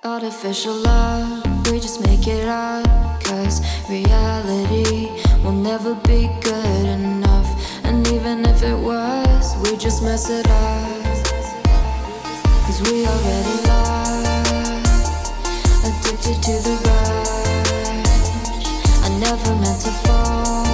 Artificial love, we just make it up. Cause reality will never be good enough. And even if it was, we just mess it up. Cause we already lost, addicted to the rush. I never meant to fall.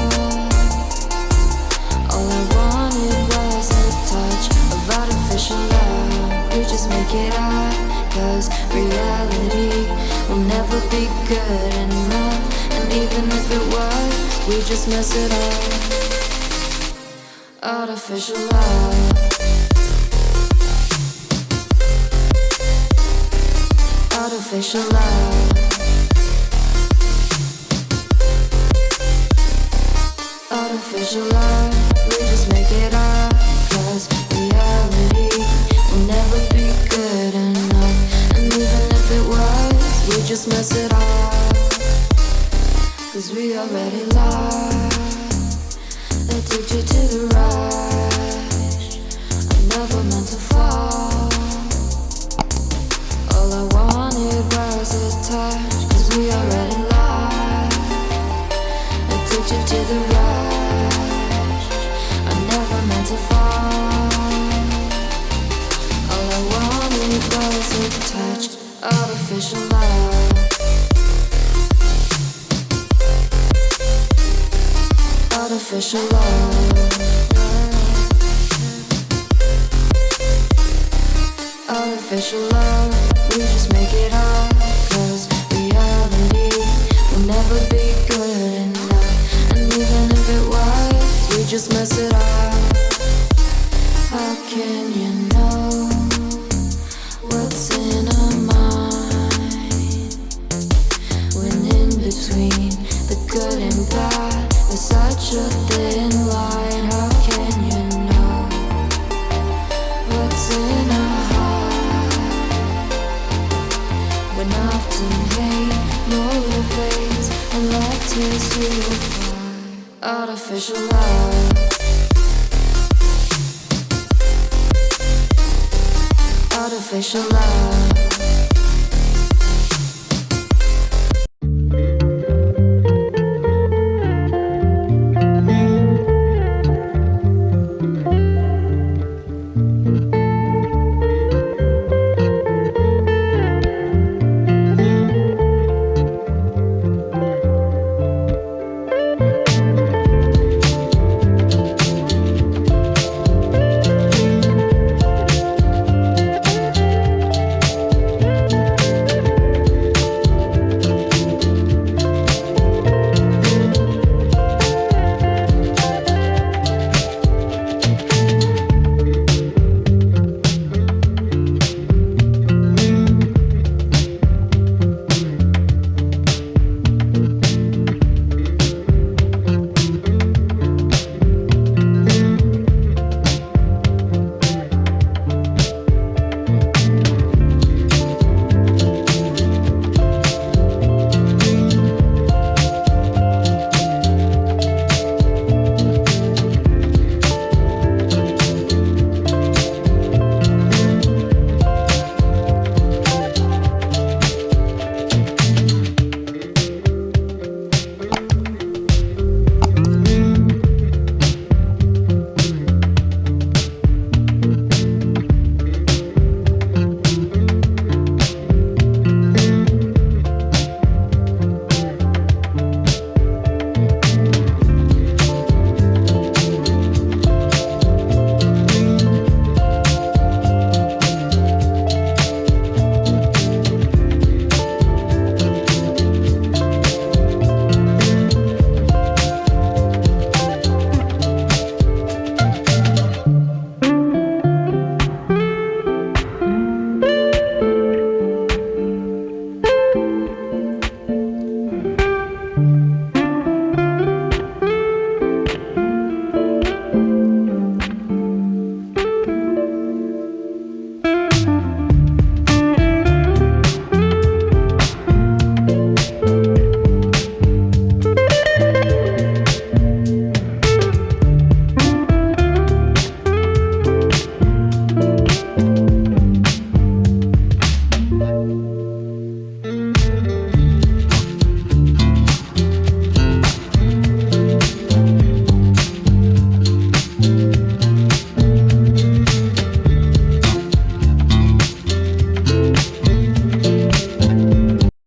All I wanted was a touch of artificial love. We just make it up. Cause reality will never be good enough. And even if it was, we just mess it up. Artificial love. Artificial love. Artificial love. We just make it up. Cause reality will never be good enough. And even if it was, we just mess it up. Cause we already lost, addicted to the rush. I never meant to fall. All I wanted was a touch. Cause we already lost, addicted to the rush. I never meant to fall. All I wanted was a touch. Artificial love. Artificial love. Artificial love. We just make it up. Cause reality will never be good enough. And even if it was, we just mess it up. How can you know what's in our mind when in between the good and bad there's such a thin line? How can you know what's in our heart when often hate motivates and love tears you apart? Artificial love. Artificial love.